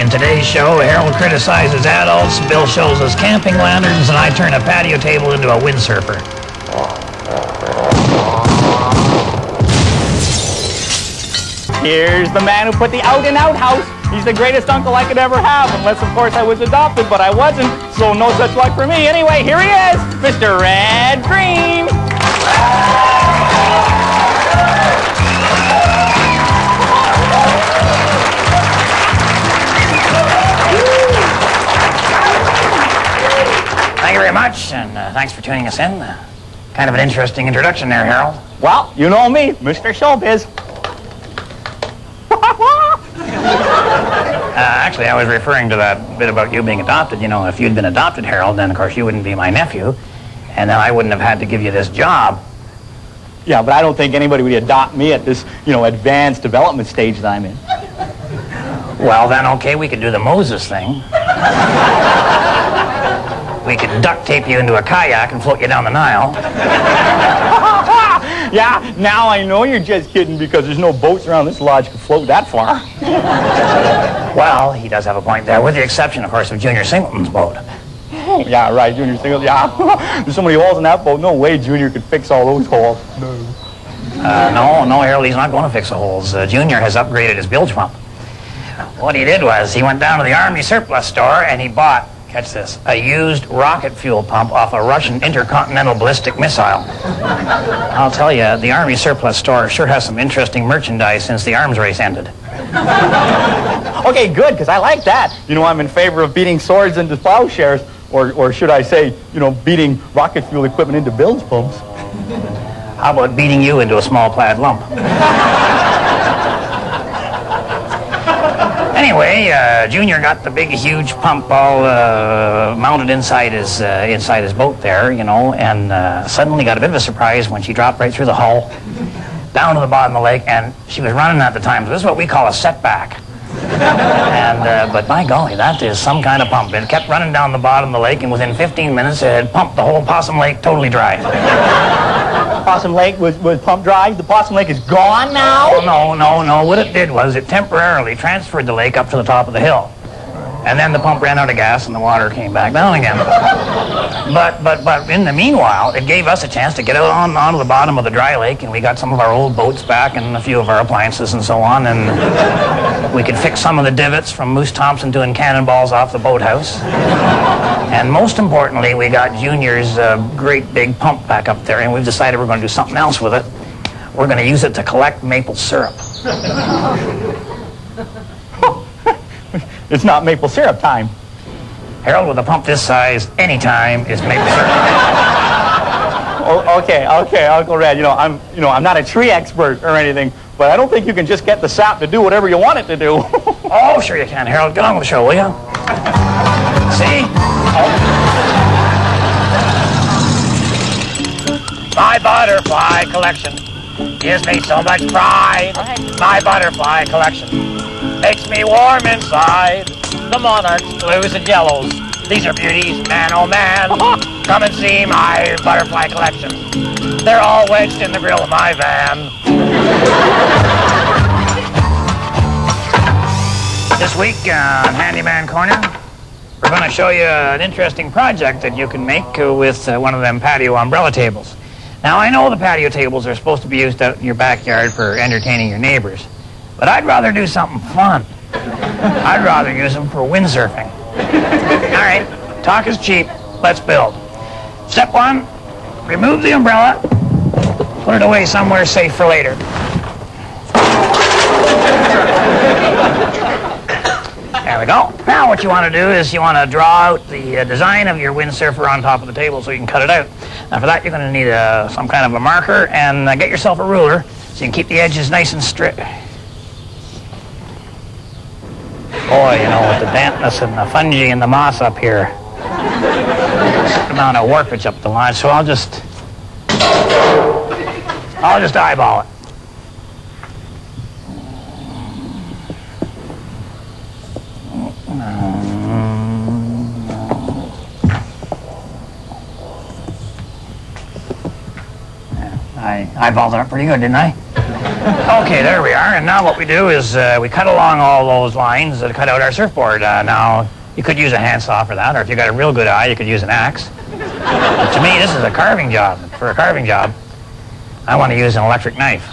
In today's show, Harold criticizes adults, Bill shows us camping lanterns, and I turn a patio table into a windsurfer. Here's the man who put the out-and-out house. He's the greatest uncle I could ever have, unless, of course, I was adopted, but I wasn't, so no such luck for me. Anyway, here he is, Mr. Red Dream. Thank you very much, and thanks for tuning us in. Kind of an interesting introduction there, Harold. Well, you know me, Mr. Showbiz. Actually, I was referring to that bit about you being adopted. You know, if you'd been adopted, Harold, then, of course, you wouldn't be my nephew, and then I wouldn't have had to give you this job. Yeah, but I don't think anybody would adopt me at this, advanced development stage that I'm in. Well, then, okay, we could do the Moses thing. We could duct tape you into a kayak and float you down the Nile. Yeah, now I know you're just kidding because there's no boats around this lodge to float that far. Well, he does have a point there, with the exception, of course, of Junior Singleton's boat. Yeah, right, Junior Singleton, yeah. There's so many holes in that boat, no way Junior could fix all those holes. No, Harold, he's not going to fix the holes. Junior has upgraded his bilge pump. What he did was he went down to the Army surplus store and he bought, catch this, a used rocket fuel pump off a Russian intercontinental ballistic missile. I'll tell you, the Army surplus store sure has some interesting merchandise since the arms race ended. Okay, good, because I like that. I'm in favor of beating swords into plowshares, or should I say, beating rocket fuel equipment into bilge pumps. How about beating you into a small plaid lump? Anyway, Junior got the big, huge pump all mounted inside his boat there, and suddenly got a bit of a surprise when she dropped right through the hull, down to the bottom of the lake, and she was running at the time. So this is what we call a setback. But by golly, that is some kind of pump. It kept running down the bottom of the lake, and within 15 minutes, it had pumped the whole Possum Lake totally dry. Possum Lake was pumped dry? The Possum Lake is gone now? Oh, no. What it did was it temporarily transferred the lake up to the top of the hill. And then the pump ran out of gas and the water came back down again. But in the meanwhile, it gave us a chance to get out onto the bottom of the dry lake, and we got some of our old boats back and a few of our appliances and so on, and we could fix some of the divots from Moose Thompson doing cannonballs off the boathouse. And most importantly, we got Junior's great big pump back up there, and we've decided we're going to do something else with it. We're going to use it to collect maple syrup. It's not maple syrup time. Harold, with a pump this size, any time is maple syrup. Okay, Uncle Red. I'm not a tree expert or anything, but I don't think you can just get the sap to do whatever you want it to do. Oh, sure you can, Harold. Get on with the show, will you? See? Oh. My butterfly collection gives me so much pride. My butterfly collection makes me warm inside. The monarchs, blues and yellows, these are beauties, man oh man. Come and see my butterfly collection. They're all wedged in the grill of my van. This week on Handyman Corner, we're going to show you an interesting project that you can make with one of them patio umbrella tables. Now, I know the patio tables are supposed to be used out in your backyard for entertaining your neighbors, but I'd rather do something fun. I'd rather use them for windsurfing. All right, talk is cheap. Let's build. Step one, remove the umbrella. Put it away somewhere safe for later. There we go. Now what you want to do is you want to draw out the design of your windsurfer on top of the table so you can cut it out. Now for that you're going to need some kind of a marker, and get yourself a ruler so you can keep the edges nice and straight. Boy, with the dampness and the fungi and the moss up here, the amount of work that's up the line, so I'll just eyeball it. I eyeballed it up pretty good, didn't I? Okay, there we are. And now what we do is we cut along all those lines that cut out our surfboard. Now, you could use a handsaw for that, or if you got a real good eye, you could use an axe. But to me, this is a carving job. For a carving job, I want to use an electric knife.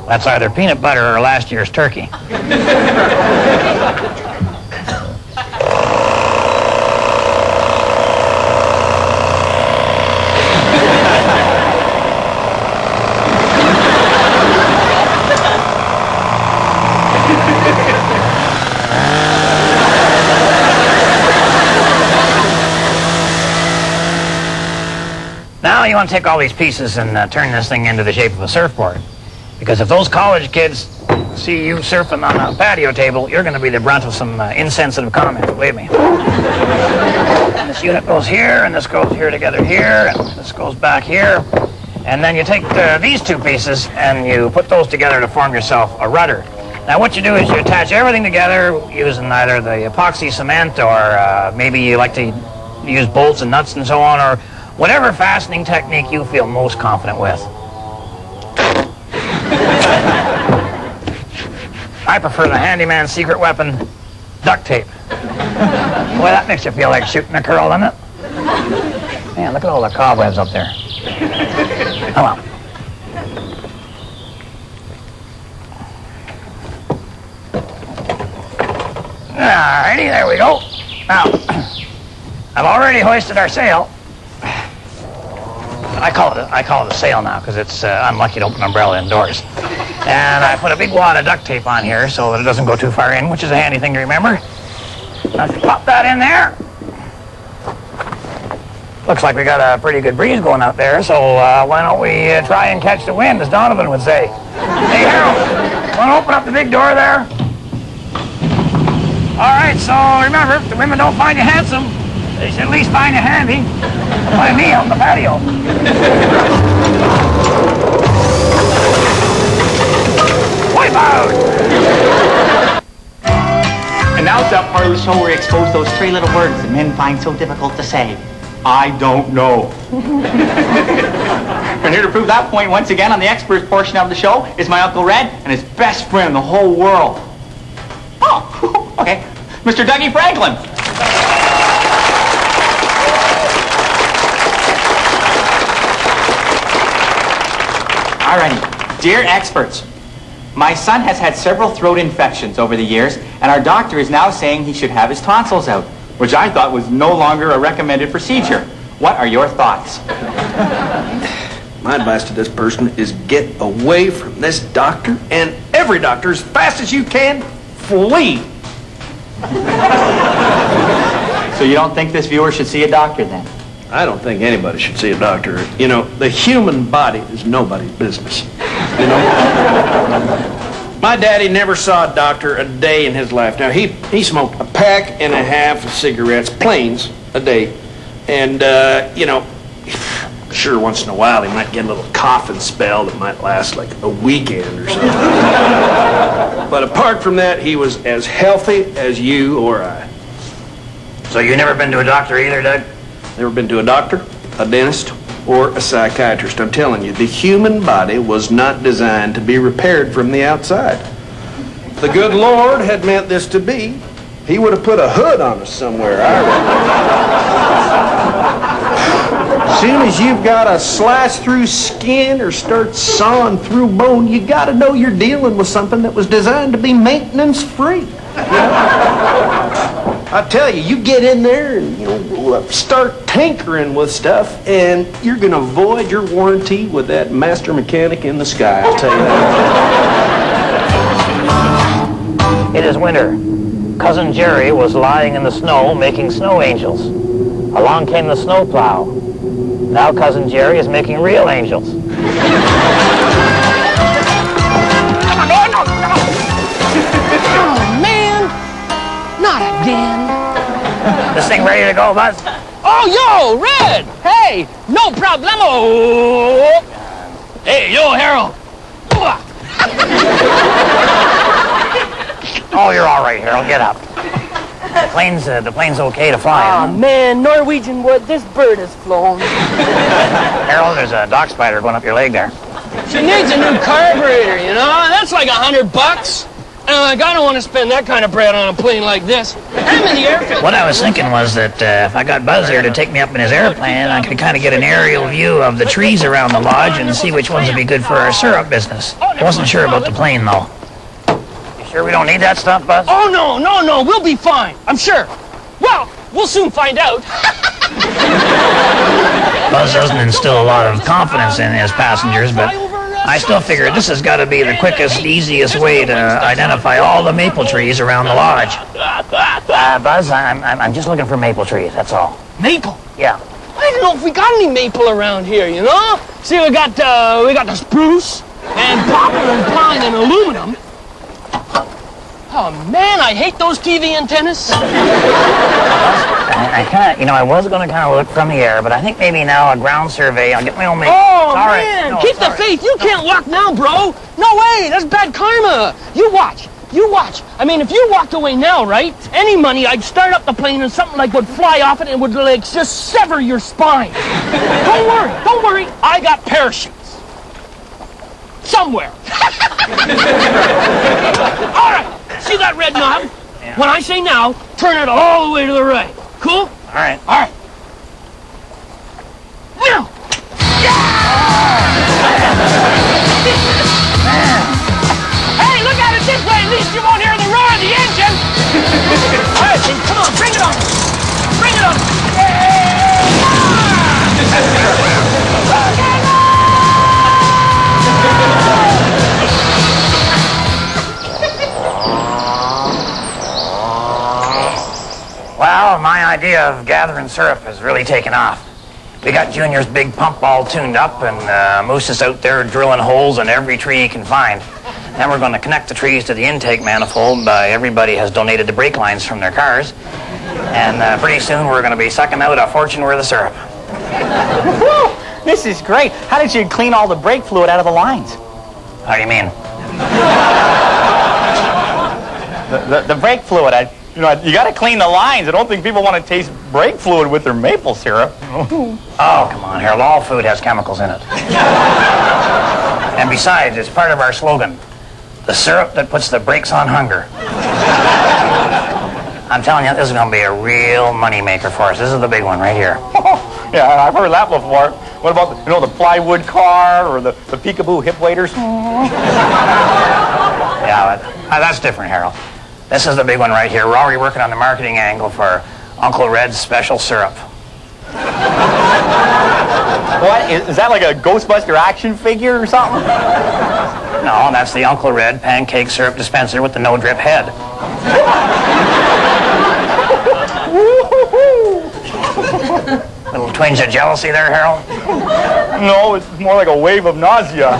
That's either peanut butter or last year's turkey. Now you want to take all these pieces and turn this thing into the shape of a surfboard. Because if those college kids see you surfing on a patio table, you're going to be the brunt of some insensitive comments, believe me. And this unit goes here, and this goes here together here, and this goes back here. And then you take these two pieces and you put those together to form yourself a rudder. Now what you do is you attach everything together using either the epoxy cement or maybe you like to use bolts and nuts and so on, or whatever fastening technique you feel most confident with. I prefer the handyman's secret weapon, duct tape. Boy, that makes you feel like shooting a curl, doesn't it? Man, look at all the cobwebs up there. Oh, well. Alrighty, there we go. Now, I've already hoisted our sail. I call it a sail now because it's unlucky to open an umbrella indoors. And I put a big wad of duct tape on here so that it doesn't go too far in, which is a handy thing to remember. Now, if you pop that in there, looks like we got a pretty good breeze going out there, so why don't we try and catch the wind, as Donovan would say. Hey, Harold, want to open up the big door there? All right, so remember, if the women don't find you handsome, they should at least find you handy. Find me on the patio. Wipe out! And now it's that part of the show where we expose those three little words that men find so difficult to say. I don't know. And here to prove that point once again on the experts portion of the show is my Uncle Red and his best friend in the whole world. Oh, okay. Mr. Dougie Franklin. Alrighty, dear experts, my son has had several throat infections over the years, and our doctor is now saying he should have his tonsils out, which I thought was no longer a recommended procedure. What are your thoughts? My advice to this person is get away from this doctor and every doctor as fast as you can. Flee. So you don't think this viewer should see a doctor then? I don't think anybody should see a doctor. You know, the human body is nobody's business. You know? My daddy never saw a doctor a day in his life. Now, he smoked a pack and a half of cigarettes, plains, a day. And, you know, sure, once in a while he might get a little coughing spell that might last like a weekend or something. But apart from that, he was as healthy as you or I. So you never been to a doctor either, Doug? Never been to a doctor, a dentist, or a psychiatrist. I'm telling you, the human body was not designed to be repaired from the outside. If the good Lord had meant this to be, he would have put a hood on us somewhere, I reckon. As soon as you've got to slice through skin or start sawing through bone, you got to know you're dealing with something that was designed to be maintenance-free. I tell you, you get in there and start tinkering with stuff, and you're going to void your warranty with that master mechanic in the sky, I'll tell you that. It is winter. Cousin Jerry was lying in the snow making snow angels. Along came the snowplow. Now Cousin Jerry is making real angels. Not again. This thing ready to go, Buzz? Oh, yo, Red! Hey, no problemo! Hey, yo, Harold! Oh, you're all right, Harold. Get up. The plane's okay to fly. Oh, man, Norwegian Wood, this bird has flown. Harold, there's a dock spider going up your leg there. She needs a new carburetor, you know? That's like $100. And I don't want to spend that kind of bread on a plane like this. I'm in the airfield. What I was thinking was that if I got Buzz here to take me up in his airplane, I could kind of get an aerial view of the trees around the lodge and see which ones would be good for our syrup business. I wasn't sure about the plane, though. You sure we don't need that stuff, Buzz? Oh, no, we'll be fine, I'm sure. Well, we'll soon find out. Buzz doesn't instill a lot of confidence in his passengers, but I still figure this has got to be the quickest, easiest way to identify all the maple trees around the lodge. Buzz, I'm just looking for maple trees, that's all. Maple? Yeah. I don't know if we got any maple around here, you know? See, we got the spruce and poplar and pine and aluminum. Oh, man, I hate those TV antennas. I was going to kind of look from the air, but I think maybe now a ground survey, I'll get my own maple. Oh, Sorry. man, No, keep sorry. the faith. You can't walk now, bro. No way, that's bad karma. You watch. I mean, if you walked away now, right, any money, I'd start up the plane and something like would fly off it and would like just sever your spine. Don't worry, I got parachutes. Somewhere. All right. See that red knob? Yeah. When I say now, turn it all the way to the right. Cool? All right. All right. Now! Hey, look at it this way. At least you won't hear the roar of the engine. All right, then, come on, bring it on. Bring it on. Well, my idea of gathering syrup has really taken off. We got Junior's big pump all tuned up, and Moose is out there drilling holes in every tree he can find. Then we're going to connect the trees to the intake manifold. Everybody has donated the brake lines from their cars. And pretty soon we're going to be sucking out a fortune worth of syrup. Woo! This is great. How did you clean all the brake fluid out of the lines? How do you mean? The brake fluid. You got to clean the lines. I don't think people want to taste brake fluid with their maple syrup. Oh, come on, Harold. All food has chemicals in it. And besides, it's part of our slogan. The syrup that puts the brakes on hunger. I'm telling you, this is going to be a real money maker for us. This is the big one right here. Yeah, I've heard that before. What about, the plywood car or the peekaboo hip waders? Yeah, but that's different, Harold. This is the big one right here. We're already working on the marketing angle for Uncle Red's special syrup. What? Is that like a Ghostbuster action figure or something? No, that's the Uncle Red pancake syrup dispenser with the no-drip head. Little twinge of jealousy there, Harold? No, it's more like a wave of nausea.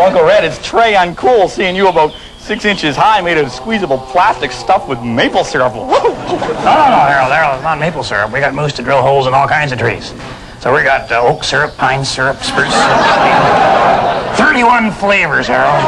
Uncle Red, it's Trey uncool seeing you about 6 inches high, made of squeezable plastic stuffed with maple syrup. No, Harold, it's not maple syrup. We got Moose to drill holes in all kinds of trees. So we got oak syrup, pine syrup, spruce syrup. 31 flavors, Harold.